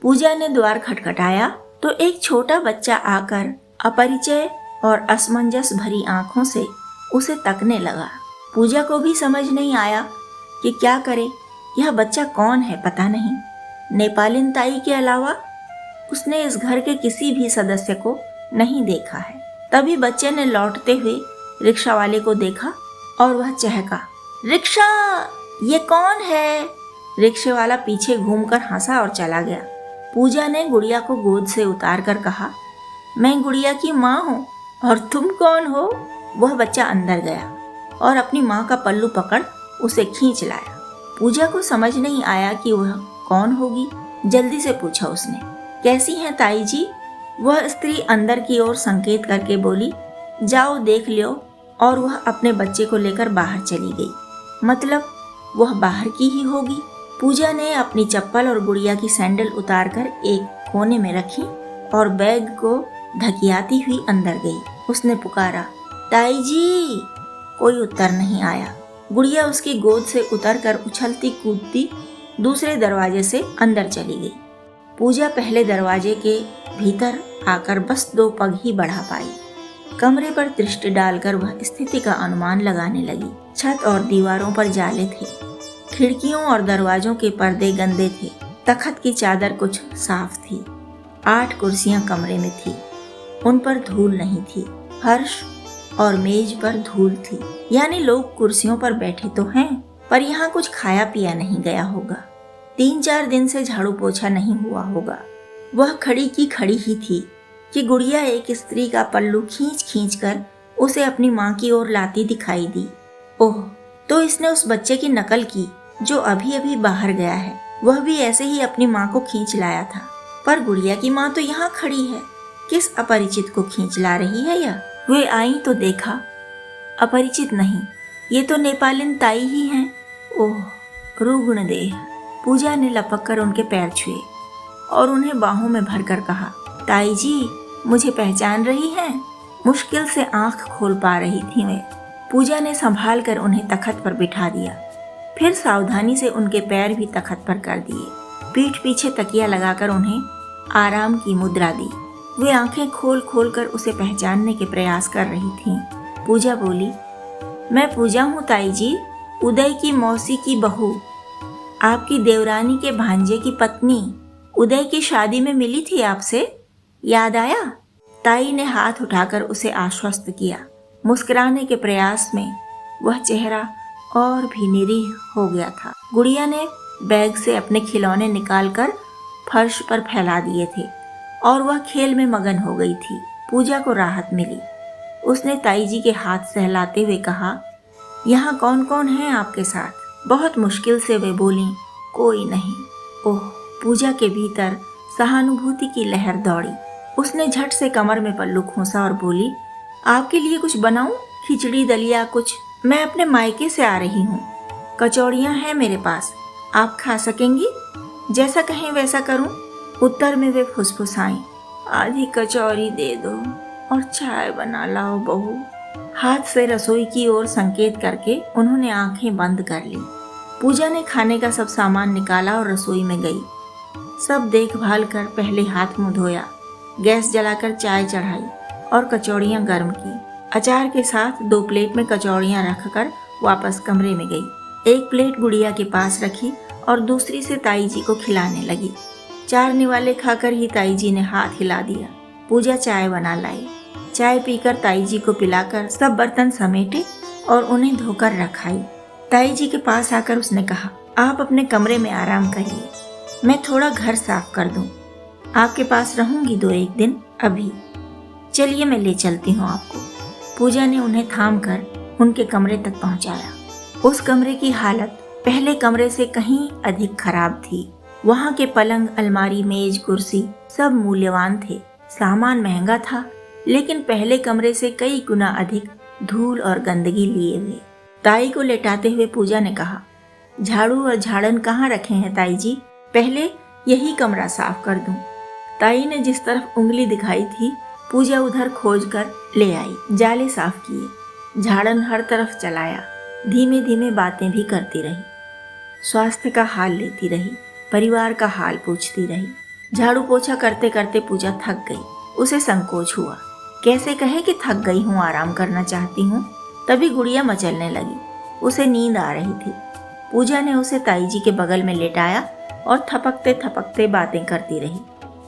पूजा ने द्वार खटखटाया तो एक छोटा बच्चा आकर अपरिचय और असमंजस भरी आंखों से उसे तकने लगा। पूजा को भी समझ नहीं आया कि क्या करे। यह बच्चा कौन है पता नहीं। नेपालिन ताई के अलावा उसने इस घर के किसी भी सदस्य को नहीं देखा है। तभी बच्चे ने लौटते हुए रिक्शा वाले को देखा और वह चहका, रिक्शा, ये कौन है? रिक्शे वाला पीछे घूमकर हंसा और चला गया। पूजा ने गुड़िया को गोद से उतार कर कहा, मैं गुड़िया की माँ हूँ और तुम कौन हो? वह बच्चा अंदर गया और अपनी माँ का पल्लू पकड़ उसे खींच लाया। पूजा को समझ नहीं आया कि वह कौन होगी। जल्दी से पूछा उसने, कैसी हैं ताई जी? वह स्त्री अंदर की ओर संकेत करके बोली, जाओ देख लो। और वह अपने बच्चे को लेकर बाहर चली गई। मतलब वह बाहर की ही होगी। पूजा ने अपनी चप्पल और गुड़िया की सैंडल उतारकर एक कोने में रखी और बैग को ढकियाती हुई अंदर गई। उसने पुकारा, ताई जी। कोई उत्तर नहीं आया। गुड़िया उसकी गोद से उतरकर उछलती कूदती दूसरे दरवाजे से अंदर चली गई। पूजा पहले दरवाजे के भीतर आकर बस 2 पग ही बढ़ा पाई। कमरे पर दृष्टि डालकर वह स्थिति का अनुमान लगाने लगी। छत और दीवारों पर जाले थे। खिड़कियों और दरवाजों के पर्दे गंदे थे। तख्त की चादर कुछ साफ थी। 8 कुर्सियां कमरे में थी। उन पर धूल नहीं थी। फर्श और मेज पर धूल थी। यानी लोग कुर्सियों पर बैठे तो हैं, पर यहाँ कुछ खाया पिया नहीं गया होगा। 3-4 दिन से झाड़ू पोछा नहीं हुआ होगा। वह खड़ी की खड़ी ही थी कि गुड़िया एक स्त्री का पल्लू खींच खींच कर उसे अपनी माँ की ओर लाती दिखाई दी। ओह, तो इसने उस बच्चे की नकल की जो अभी अभी बाहर गया है। वह भी ऐसे ही अपनी माँ को खींच लाया था। पर गुड़िया की माँ तो यहाँ खड़ी है। किस अपरिचित को खींच ला रही है यह? वे आई तो देखा, अपरिचित नहीं, ये तो नेपालिन ताई ही हैं। ओह, रुग्ण देह। पूजा ने लपक कर उनके पैर छुए और उन्हें बाहों में भरकर कहा, ताई जी, मुझे पहचान रही हैं? मुश्किल से आंख खोल पा रही थी वे। पूजा ने संभाल कर उन्हें तख्त पर बिठा दिया। फिर सावधानी से उनके पैर भी तख्त पर कर दिए। पीठ पीछे तकिया लगाकर उन्हें आराम की मुद्रा दी। वे आंखें खोल खोल कर उसे पहचानने के प्रयास कर रही थीं। पूजा बोली, मैं पूजा हूँ ताई जी, उदय की मौसी की बहू, आपकी देवरानी के भांजे की पत्नी। उदय की शादी में मिली थी आपसे, याद आया? ताई ने हाथ उठाकर उसे आश्वस्त किया। मुस्कुराने के प्रयास में वह चेहरा और भी निरीह हो गया था। गुड़िया ने बैग से अपने खिलौने निकालकर फर्श पर फैला दिए थे और वह खेल में मगन हो गई थी। पूजा को राहत मिली। उसने ताई जी के हाथ सहलाते हुए कहा, यहाँ कौन कौन है आपके साथ? बहुत मुश्किल से वे बोली, कोई नहीं। ओह, पूजा के भीतर सहानुभूति की लहर दौड़ी। उसने झट से कमर में पल्लू खोसा और बोली, आपके लिए कुछ बनाऊं? खिचड़ी दलिया कुछ? मैं अपने मायके से आ रही हूँ। कचौड़ियाँ हैं मेरे पास, आप खा सकेंगी? जैसा कहें वैसा करूं? उत्तर में वे फुसफुसाईं, आधी कचौरी दे दो और चाय बना लाओ बहू। हाथ से रसोई की ओर संकेत करके उन्होंने आंखें बंद कर ली। पूजा ने खाने का सब सामान निकाला और रसोई में गई। सब देखभाल कर पहले हाथ मुंह धोया, गैस जलाकर चाय चढ़ाई और कचौड़ियाँ गर्म की। अचार के साथ 2 प्लेट में कचौड़ियाँ रखकर वापस कमरे में गई। 1 प्लेट गुड़िया के पास रखी और दूसरी से ताई जी को खिलाने लगी। 4 निवाले खाकर ही ताई जी ने हाथ हिला दिया। पूजा चाय बना लाई। चाय पीकर ताई जी को पिलाकर सब बर्तन समेटे और उन्हें धोकर रखाई। ताई जी के पास आकर उसने कहा, आप अपने कमरे में आराम करिए, मैं थोड़ा घर साफ कर दूं। आपके पास रहूंगी 2-1 दिन अभी। चलिए मैं ले चलती हूँ आपको। पूजा ने उन्हें थाम कर उनके कमरे तक पहुँचाया। उस कमरे की हालत पहले कमरे से कहीं अधिक खराब थी। वहाँ के पलंग, अलमारी, मेज, कुर्सी सब मूल्यवान थे। सामान महंगा था, लेकिन पहले कमरे से कई गुना अधिक धूल और गंदगी लिए हुए। ताई को लेटाते हुए पूजा ने कहा, झाड़ू और झाड़न कहाँ रखे हैं ताई जी? पहले यही कमरा साफ कर दूं। ताई ने जिस तरफ उंगली दिखाई थी, पूजा उधर खोज कर ले आई। जाले साफ किए, झाड़न हर तरफ चलाया। धीमे धीमे बातें भी करती रही। स्वास्थ्य का हाल लेती रही, परिवार का हाल पूछती रही। झाड़ू पोछा करते करते पूजा थक गई। उसे संकोच हुआ, कैसे कहे कि थक गई हूँ, आराम करना चाहती हूँ। तभी गुड़िया मचलने लगी। उसे नींद आ रही थी। पूजा ने उसे ताई जी के बगल में लेटाया और थपकते थपकते बातें करती रही।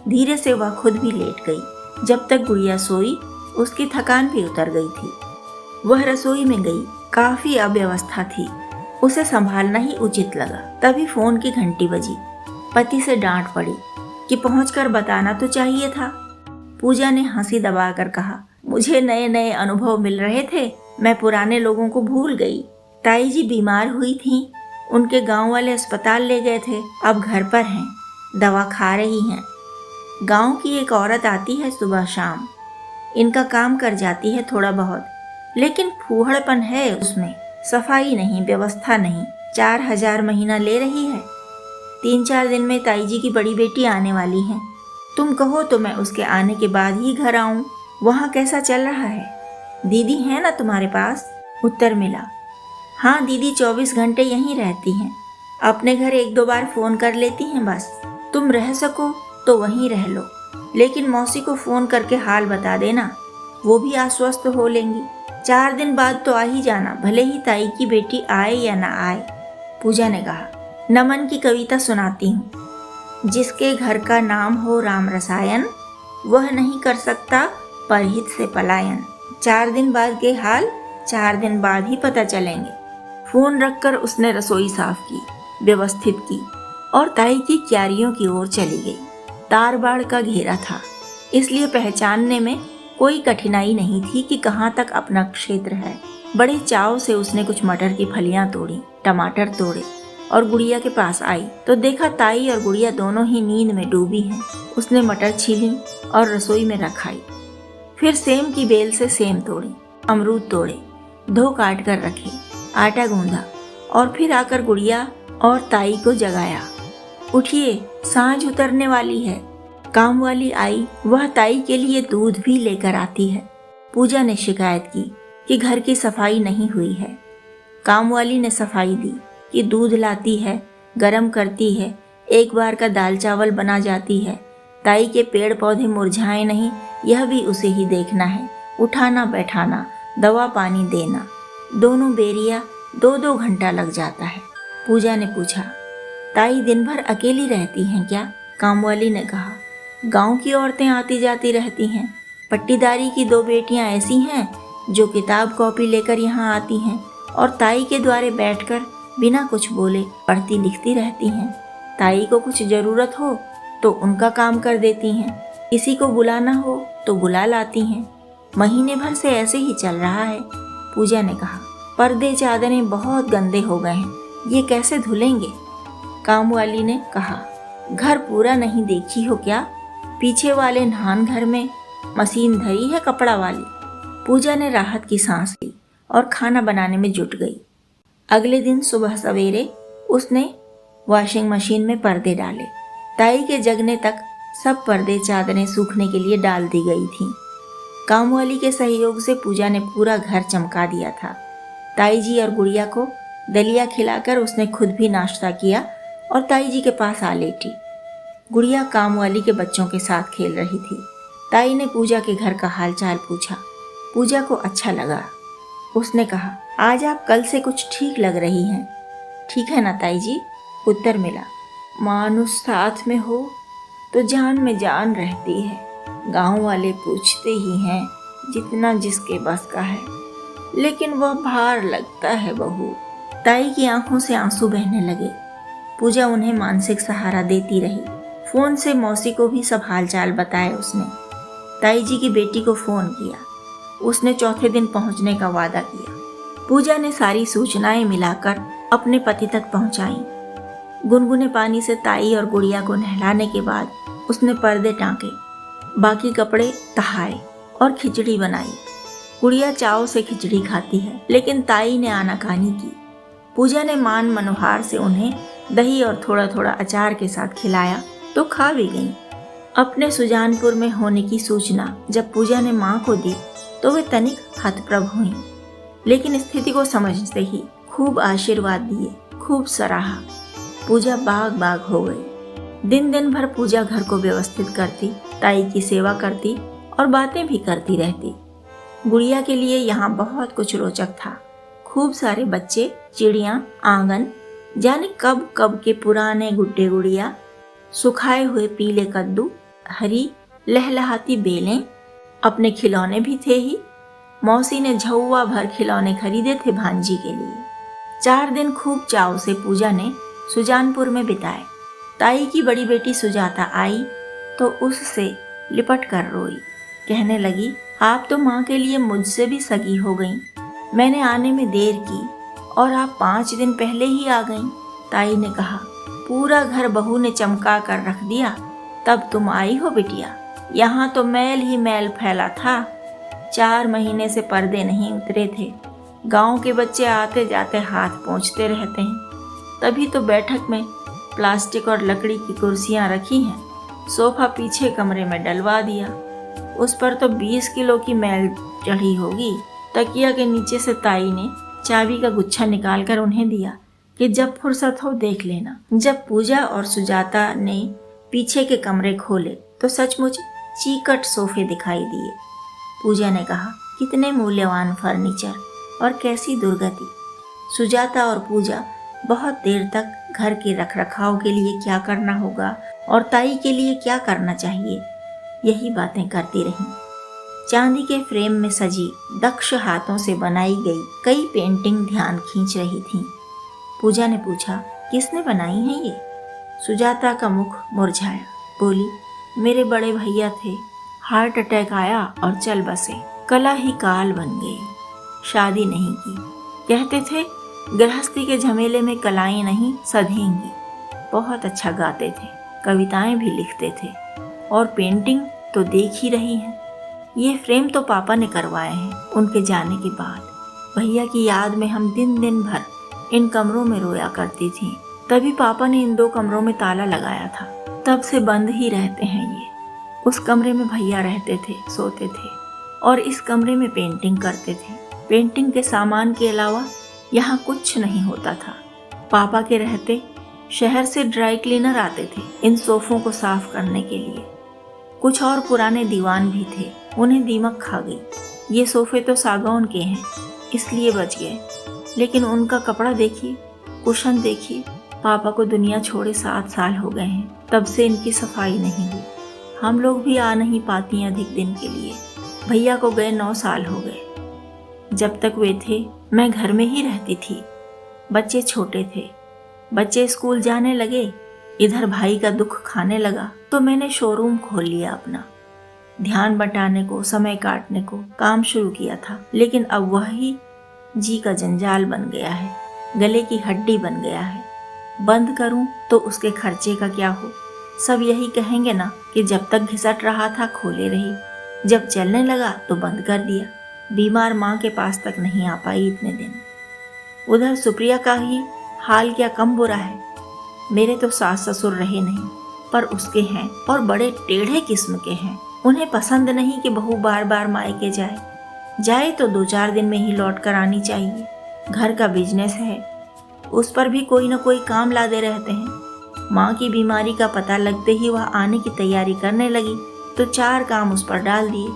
धीरे से वह खुद भी लेट गई। जब तक गुड़िया सोई उसकी थकान भी उतर गई थी। वह रसोई में गई। काफी अव्यवस्था थी। उसे संभालना ही उचित लगा। तभी फोन की घंटी बजी। पति से डांट पड़ी कि पहुंचकर बताना तो चाहिए था। पूजा ने हंसी दबाकर कहा, मुझे नए नए अनुभव मिल रहे थे, मैं पुराने लोगों को भूल गई। ताई जी बीमार हुई थीं, उनके गांव वाले अस्पताल ले गए थे, अब घर पर हैं, दवा खा रही हैं। गांव की एक औरत आती है सुबह शाम, इनका काम कर जाती है थोड़ा बहुत, लेकिन फूहड़पन है उसमें, सफाई नहीं, व्यवस्था नहीं। 4,000 महीना ले रही है। 3-4 दिन में ताई जी की बड़ी बेटी आने वाली है। तुम कहो तो मैं उसके आने के बाद ही घर आऊं। वहाँ कैसा चल रहा है? दीदी है ना तुम्हारे पास? उत्तर मिला, हाँ दीदी 24 घंटे यहीं रहती हैं। अपने घर 1-2 बार फोन कर लेती हैं बस। तुम रह सको तो वहीं रह लो, लेकिन मौसी को फोन करके हाल बता देना, वो भी आश्वस्त हो लेंगी। 4 दिन बाद तो आ ही जाना, भले ही ताई की बेटी आए या ना आए। पूजा ने कहा, नमन की कविता सुनाती हूँ। जिसके घर का नाम हो राम रसायन, वह नहीं कर सकता परहित से पलायन। 4 दिन बाद के हाल 4 दिन बाद ही पता चलेंगे। फोन रखकर उसने रसोई साफ की, व्यवस्थित की और ताई की क्यारियों की ओर चली गई। तार बाड़ का घेरा था, इसलिए पहचानने में कोई कठिनाई नहीं थी कि कहाँ तक अपना क्षेत्र है। बड़े चाव से उसने कुछ मटर की फलियां तोड़ी, टमाटर तोड़े और गुड़िया के पास आई तो देखा ताई और गुड़िया दोनों ही नींद में डूबी हैं। उसने मटर छीली और रसोई में रखाई। फिर सेम की बेल से सेम तोड़ी, अमरूद तोड़े, धो काट कर रखे, आटा गूंदा और फिर आकर गुड़िया और ताई को जगाया। उठिए, सांझ उतरने वाली है। काम वाली आई, वह ताई के लिए दूध भी लेकर आती है। पूजा ने शिकायत की कि घर की सफाई नहीं हुई है। काम वाली ने सफाई दी कि दूध लाती है, गरम करती है, एक बार का दाल चावल बना जाती है। ताई के पेड़ पौधे मुरझाए नहीं, यह भी उसे ही देखना है। उठाना बैठाना, दवा पानी देना, दोनों बेरिया 2-2 घंटा लग जाता है। पूजा ने पूछा, ताई दिन भर अकेली रहती हैं क्या? कामवाली ने कहा, गांव की औरतें आती जाती रहती हैं। पट्टीदारी की 2 बेटियां ऐसी हैं जो किताब कॉपी लेकर यहाँ आती हैं और ताई के द्वारे बैठकर बिना कुछ बोले पढ़ती लिखती रहती हैं। ताई को कुछ जरूरत हो तो उनका काम कर देती हैं, किसी को बुलाना हो तो बुला लाती हैं। महीने भर से ऐसे ही चल रहा है। पूजा ने कहा, पर्दे चादरें बहुत गंदे हो गए हैं, ये कैसे धुलेंगे? कामवाली ने कहा, घर पूरा नहीं देखी हो क्या? पीछे वाले नहान घर में मशीन धरी है कपड़ा वाली। पूजा ने राहत की सांस ली और खाना बनाने में जुट गई। अगले दिन सुबह सवेरे उसने वॉशिंग मशीन में पर्दे डाले। ताई के जगने तक सब पर्दे चादरें सूखने के लिए डाल दी गई थीं। कामवाली के सहयोग से पूजा ने पूरा घर चमका दिया था। ताई जी और गुड़िया को दलिया खिलाकर उसने खुद भी नाश्ता किया और ताई जी के पास आ लेटी। गुड़िया कामवाली के बच्चों के साथ खेल रही थी। ताई ने पूजा के घर का हालचाल पूछा। पूजा को अच्छा लगा। उसने कहा, आज आप कल से कुछ ठीक लग रही हैं। ठीक है ना ताई जी? उत्तर मिला, मानुस साथ में हो तो जान में जान रहती है। गांव वाले पूछते ही हैं जितना जिसके बस का है, लेकिन वह भार लगता है बहू। ताई की आंखों से आंसू बहने लगे। पूजा उन्हें मानसिक सहारा देती रही। फोन से मौसी को भी सब हालचाल बताए उसने। ताई जी की बेटी को फोन किया। उसने चौथे दिन पहुंचने का वादा किया। पूजा ने सारी सूचनाएं मिलाकर अपने पति तक पहुंचाई। गुनगुने पानी से ताई और गुड़िया को नहलाने के बाद उसने पर्दे टांके, बाकी कपड़े तहाए और खिचड़ी बनाई। गुड़िया चाव से खिचड़ी खाती है, लेकिन ताई ने आनाकानी की। पूजा ने मान मनोहार से उन्हें दही और थोड़ा थोड़ा अचार के साथ खिलाया तो खा भी गईं। अपने सुजानपुर में होने की सूचना जब पूजा ने माँ को दी तो वे तनिक हतप्रभ हुईं, लेकिन स्थिति को समझते ही खूब आशीर्वाद दिए, खूब सराहा। पूजा बाग बाग हो गई। दिन दिन भर पूजा घर को व्यवस्थित करती, ताई की सेवा करती और बातें भी करती रहती। गुड़िया के लिए यहाँ बहुत कुछ रोचक था। खूब सारे बच्चे, चिड़िया, आंगन, जाने कब कब के पुराने गुड्डे गुड़िया, सुखाए हुए पीले कद्दू, हरी लहलहाती बेलें, अपने खिलौने भी थे ही। मौसी ने झौवा भर खिलौने खरीदे थे भांजी के लिए। 4 दिन खूब चाव से पूजा ने सुजानपुर में बिताए। ताई की बड़ी बेटी सुजाता आई तो उससे लिपट कर रोई। कहने लगी, आप तो माँ के लिए मुझसे भी सगी हो गईं। मैंने आने में देर की और आप 5 दिन पहले ही आ गईं। ताई ने कहा, पूरा घर बहू ने चमका कर रख दिया, तब तुम आई हो बिटिया। यहाँ तो मैल ही मैल फैला था। 4 महीने से पर्दे नहीं उतरे थे। गांव के बच्चे आते जाते हाथ पोंछते रहते हैं। तभी तो बैठक में प्लास्टिक और लकड़ी की कुर्सियां रखी हैं। सोफा पीछे कमरे में डलवा दिया। उस पर तो 20 किलो की मैल चढ़ी होगी। तकिया के नीचे से ताई ने चाबी का गुच्छा निकालकर उन्हें दिया कि जब फुर्सत हो देख लेना। जब पूजा और सुजाता ने पीछे के कमरे खोले तो सचमुच चीकट सोफे दिखाई दिए। पूजा ने कहा, कितने मूल्यवान फर्नीचर और कैसी दुर्गति। सुजाता और पूजा बहुत देर तक घर के रखरखाव के लिए क्या करना होगा और ताई के लिए क्या करना चाहिए, यही बातें करती रहीं। चांदी के फ्रेम में सजी दक्ष हाथों से बनाई गई कई पेंटिंग ध्यान खींच रही थीं। पूजा ने पूछा, किसने बनाई हैं ये? सुजाता का मुख मुरझाया। बोली, मेरे बड़े भैया थे, हार्ट अटैक आया और चल बसे। कला ही काल बन गई। शादी नहीं की। कहते थे गृहस्थी के झमेले में कलाएं नहीं सधेंगी। बहुत अच्छा गाते थे, कविताएं भी लिखते थे और पेंटिंग तो देख ही रही हैं। ये फ्रेम तो पापा ने करवाए हैं उनके जाने के बाद। भैया की याद में हम दिन दिन भर इन कमरों में रोया करती थी। तभी पापा ने इन 2 कमरों में ताला लगाया था। तब से बंद ही रहते हैं ये। उस कमरे में भैया रहते थे, सोते थे और इस कमरे में पेंटिंग करते थे। पेंटिंग के सामान के अलावा यहाँ कुछ नहीं होता था। पापा के रहते शहर से ड्राई क्लीनर आते थे इन सोफों को साफ करने के लिए। कुछ और पुराने दीवान भी थे, उन्हें दीमक खा गई। ये सोफे तो सागौन के हैं, इसलिए बच गए। लेकिन उनका कपड़ा देखिए, कुशन देखिए। पापा को दुनिया छोड़े 7 साल हो गए हैं, तब से इनकी सफाई नहीं हुई। हम लोग भी आ नहीं पाती अधिक दिन के लिए। भैया को गए 9 साल हो गए। जब तक वे थे मैं घर में ही रहती थी। बच्चे छोटे थे, बच्चे स्कूल जाने लगे। इधर भाई का दुख खाने लगा तो मैंने शोरूम खोल लिया अपना। ध्यान बटाने को, समय काटने को काम शुरू किया था। लेकिन अब वही जी का जंजाल बन गया है, गले की हड्डी बन गया है। बंद करूं तो उसके खर्चे का क्या हो? सब यही कहेंगे ना कि जब तक घिसट रहा था खोले रही, जब चलने लगा तो बंद कर दिया। बीमार माँ के पास तक नहीं आ पाई इतने दिन। उधर सुप्रिया का ही हाल क्या कम बुरा है। मेरे तो सास ससुर रहे नहीं, पर उसके हैं और बड़े टेढ़े किस्म के हैं। उन्हें पसंद नहीं कि बहू बार बार मायके जाए तो 2-4 दिन में ही लौट कर आनी चाहिए। घर का बिजनेस है, उस पर भी कोई न कोई काम लादे रहते हैं। माँ की बीमारी का पता लगते ही वह आने की तैयारी करने लगी तो 4 काम उस पर डाल दिए।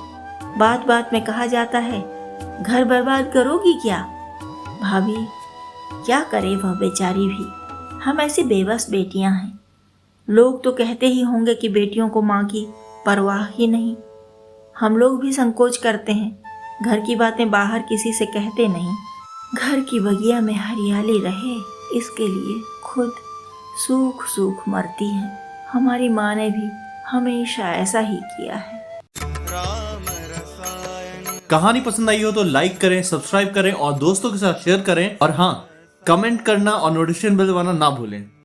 बात बात में कहा जाता है, घर बर्बाद करोगी क्या? भाभी, क्या करे वह बेचारी भी। हम ऐसी बेबस बेटियां हैं। लोग तो कहते ही होंगे कि बेटियों को माँ की परवाह ही नहीं। हम लोग भी संकोच करते हैं, घर की बातें बाहर किसी से कहते नहीं। घर की बगिया में हरियाली रहे, इसके लिए खुद सूख सूख मरती हैं। हमारी माँ ने भी हमेशा ऐसा ही किया है। कहानी पसंद आई हो तो लाइक करें, सब्सक्राइब करें और दोस्तों के साथ शेयर करें। और हाँ, कमेंट करना और नोटिफिकेशन बेल दबाना ना भूलें।